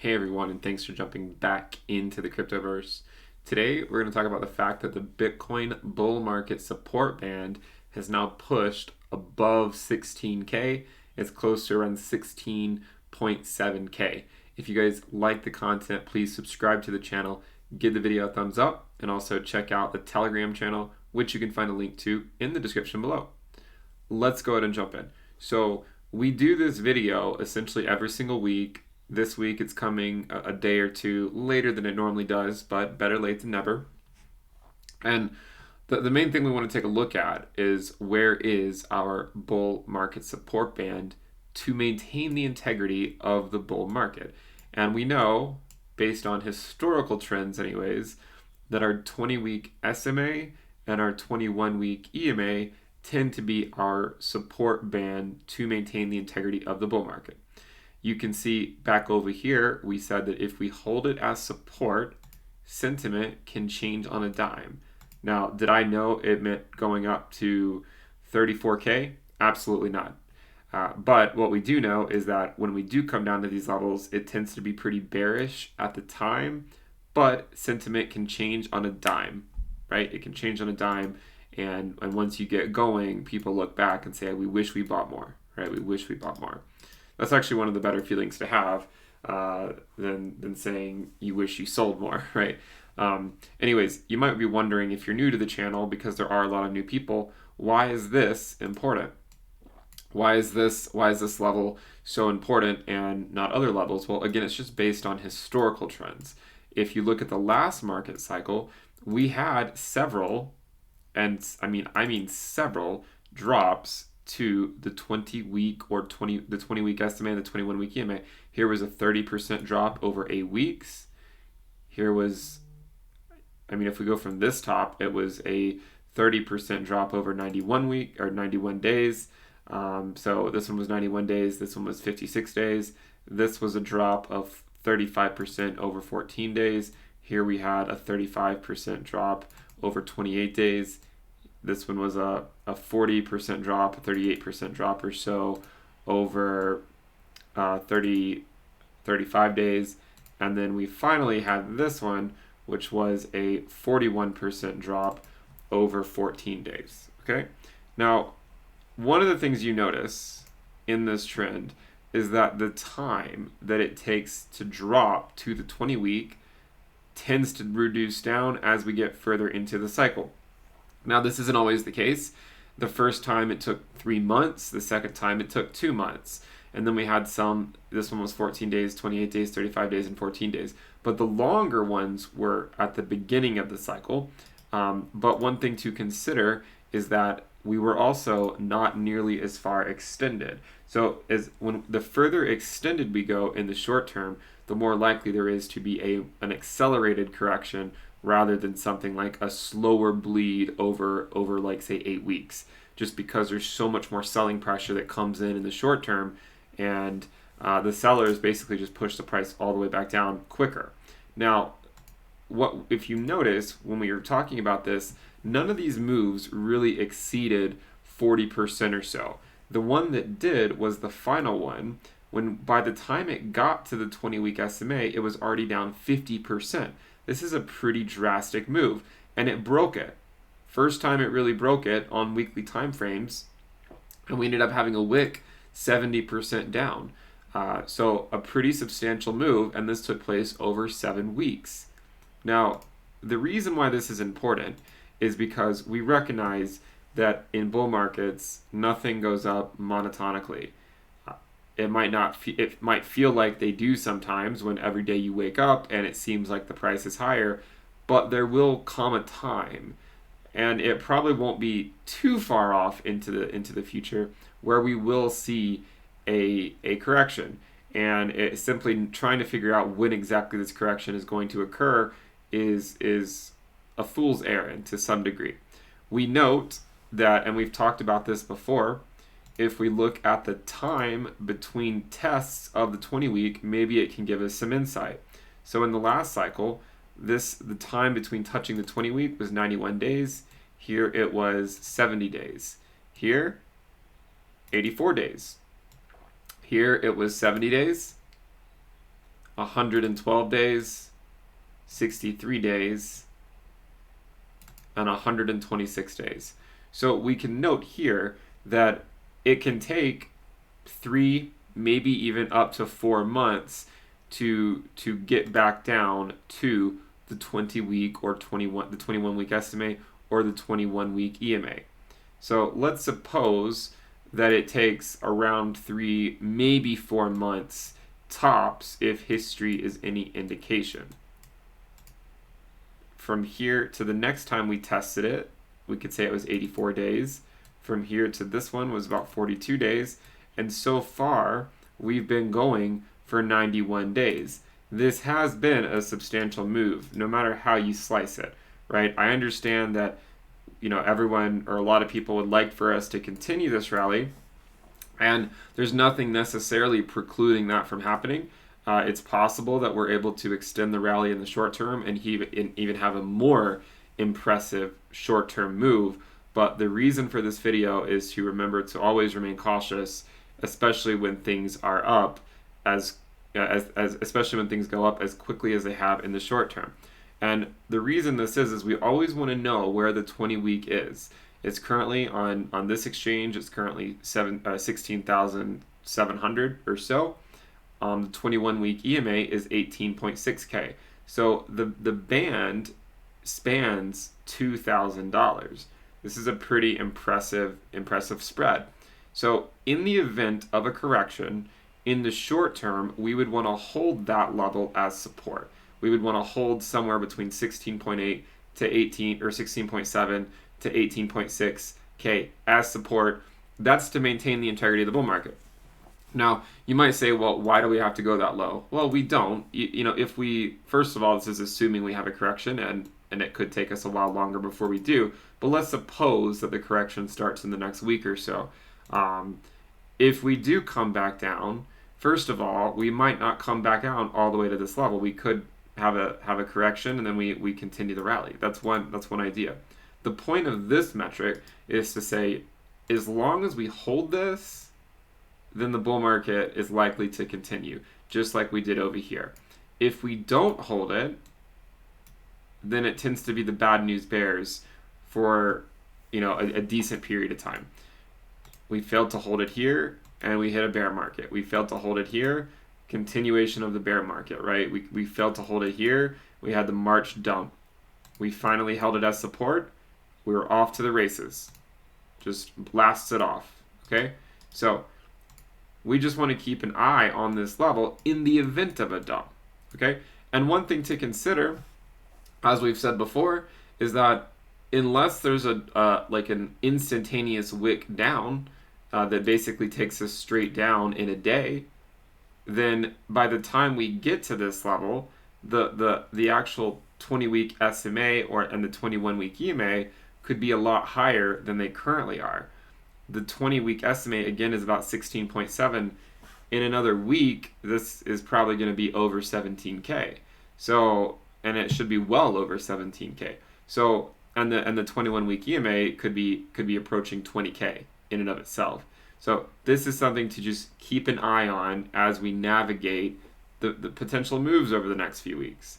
Hey everyone, and thanks for jumping back into the cryptoverse. Today, we're going to talk about the fact that the Bitcoin bull market support band has now pushed above 16K. It's close to around 16.7K. If you guys like the content, please subscribe to the channel, give the video a thumbs up, and also check out the Telegram channel, which you can find a link to in the description below. Let's go ahead and jump in. So, we do this video essentially every single week. This week it's coming a day or two later than it normally does, but better late than never. And the main thing we want to take a look at is where is our bull market support band to maintain the integrity of the bull market. And we know, based on historical trends, anyways, that our 20-week SMA and our 21-week EMA tend to be our support band to maintain the integrity of the bull market. You can see back over here, we said that if we hold it as support, sentiment can change on a dime. Now, did I know it meant going up to 34K? Absolutely not. But what we do know is that when we do come down to these levels, it tends to be pretty bearish at the time, but sentiment can change on a dime, right? It can change on a dime, and once you get going, people look back and say, we wish we bought more, right? We wish we bought more. That's actually one of the better feelings to have than saying you wish you sold more, right? Anyways, you might be wondering, if you're new to the channel, because there are a lot of new people, why is this important? Why is this level so important and not other levels? Well, again, it's just based on historical trends. If you look at the last market cycle, we had several, and I mean several drops to the 20-week or the 20-week estimate and the 21-week EMA. Here was a 30% drop over 8 weeks. Here was, if we go from this top, it was a 30% drop over 91 days. So this one was 91 days. This one was 56 days. This was a drop of 35% over 14 days. Here we had a 35% drop over 28 days. This one was a 40% drop, a 38% drop or so over 35 days. And then we finally had this one, which was a 41% drop over 14 days. Okay? Now, one of the things you notice in this trend is that the time that it takes to drop to the 20-week tends to reduce down as we get further into the cycle. Now, this isn't always the case. The first time it took 3 months. The second time it took 2 months. And then we had this one was 14 days, 28 days, 35 days, and 14 days. But the longer ones were at the beginning of the cycle. But one thing to consider is that we were also not nearly as far extended. So when the further extended we go in the short term, the more likely there is to be an accelerated correction rather than something like a slower bleed over like, say, 8 weeks, just because there's so much more selling pressure that comes in the short term, and the sellers basically just push the price all the way back down quicker. Now, if you notice, when we were talking about this, none of these moves really exceeded 40% or so. The one that did was the final one, when by the time it got to the 20-week SMA, it was already down 50%. This is a pretty drastic move, and it broke it. First time it really broke it on weekly time frames, and we ended up having a wick 70% down. So a pretty substantial move, and this took place over 7 weeks. Now, the reason why this is important is because we recognize that in bull markets, nothing goes up monotonically. It might feel like they do sometimes when every day you wake up and it seems like the price is higher, but there will come a time, and it probably won't be too far off into the future, where we will see a correction. And it's simply trying to figure out when exactly this correction is going to occur is a fool's errand to some degree. We note that, and we've talked about this before, if we look at the time between tests of the 20-week, maybe it can give us some insight. So in the last cycle, the time between touching the 20-week was 91 days. Here it was 70 days. Here, 84 days. Here it was 70 days. 112 days, 63 days, and 126 days. So we can note here that it can take 3, maybe even up to 4 months to get back down to the 20-week or the 21-week SMA or the 21-week EMA. So let's suppose that it takes around 3, maybe 4 months tops if history is any indication. From here to the next time we tested it, we could say it was 84 days. From here to this one was about 42 days. And so far, we've been going for 91 days. This has been a substantial move, no matter how you slice it, right? I understand that, everyone or a lot of people would like for us to continue this rally, and there's nothing necessarily precluding that from happening. It's possible that we're able to extend the rally in the short term and even have a more impressive short-term move. But the reason for this video is to remember to always remain cautious, especially when things are up, especially when things go up as quickly as they have in the short term. And the reason this is we always want to know where the 20-week is. It's currently on this exchange. It's currently 16,700 or so. The 21-week EMA is 18.6K. So the band spans $2,000. This is a pretty impressive spread. So in the event of a correction, in the short term, we would want to hold that level as support. We would want to hold somewhere between 16.8 to 18 or 16.7 to 18.6K as support. That's to maintain the integrity of the bull market. Now, you might say, well, why do we have to go that low? Well, we don't. If we, first of all, this is assuming we have a correction, and it could take us a while longer before we do, but let's suppose that the correction starts in the next week or so. If we do come back down, first of all, we might not come back down all the way to this level. We could have a correction, and then we continue the rally. That's one idea. The point of this metric is to say, as long as we hold this, then the bull market is likely to continue, just like we did over here. If we don't hold it, then it tends to be the bad news bears for a decent period of time. We failed to hold it here, and we hit a bear market. We failed to hold it here, continuation of the bear market, right? We failed to hold it here. We had the March dump. We finally held it as support. We were off to the races. Just blasts it off, okay? So we just want to keep an eye on this level in the event of a dump, okay? And one thing to consider, as we've said before, is that unless there's an instantaneous wick down that basically takes us straight down in a day, then by the time we get to this level, the actual 20-week SMA and the 21-week EMA could be a lot higher than they currently are. The 20-week estimate, again, is about 16.7. In another week, this is probably going to be over 17K. So, and it should be well over 17K. So, and the 21-week EMA could be approaching 20K in and of itself. So this is something to just keep an eye on as we navigate the potential moves over the next few weeks.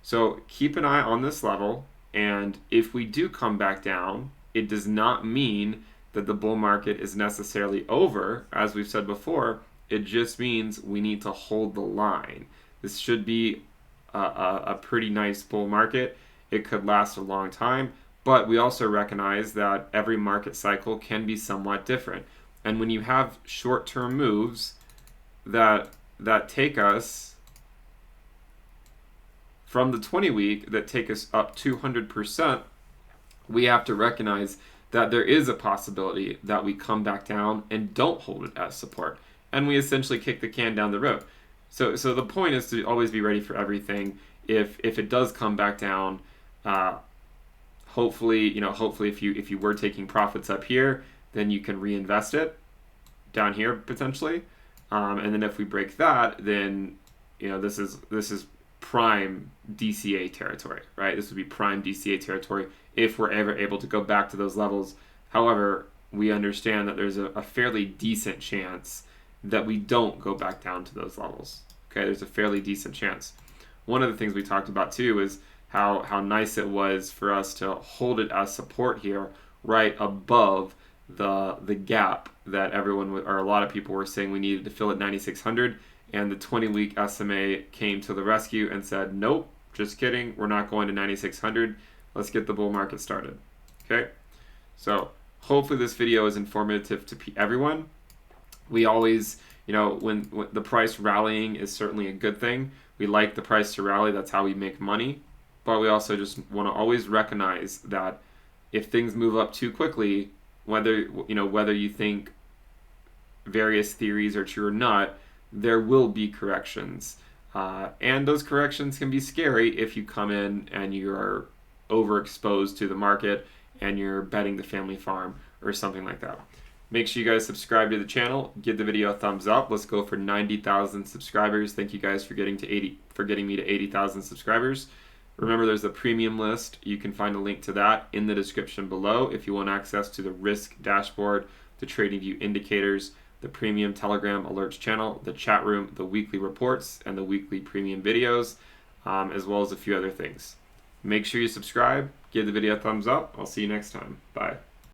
So keep an eye on this level, and if we do come back down, it does not mean that the bull market is necessarily over. As we've said before, it just means we need to hold the line. This should be a pretty nice bull market. It could last a long time, but we also recognize that every market cycle can be somewhat different. And when you have short-term moves that take us from the 20-week, that take us up 200%, we have to recognize that there is a possibility that we come back down and don't hold it as support, and we essentially kick the can down the road. So the point is to always be ready for everything. If it does come back down, hopefully if you were taking profits up here, then you can reinvest it down here potentially, and then if we break that, then this is prime DCA territory, right? This would be prime DCA territory if we're ever able to go back to those levels. However, we understand that there's a fairly decent chance that we don't go back down to those levels. Okay, there's a fairly decent chance. One of the things we talked about too is how nice it was for us to hold it as support here, right above the gap that everyone or a lot of people were saying we needed to fill at 9,600, and the 20-week SMA came to the rescue and said, nope, just kidding, we're not going to 9,600. Let's get the bull market started. Okay, so hopefully this video is informative to everyone. We always, when the price rallying is certainly a good thing. We like the price to rally. That's how we make money. But we also just want to always recognize that if things move up too quickly, whether you think various theories are true or not, there will be corrections. And those corrections can be scary if you come in and you are overexposed to the market and you're betting the family farm or something like that. Make sure you guys subscribe to the channel, give the video a thumbs up. Let's go for 90,000 subscribers. Thank you guys for getting me to 80,000 subscribers. Remember, there's a premium list. You can find a link to that in the description below if you want access to the risk dashboard, the TradingView indicators, the premium Telegram alerts channel, the chat room, the weekly reports, and the weekly premium videos, as well as a few other things. Make sure you subscribe, give the video a thumbs up. I'll see you next time. Bye.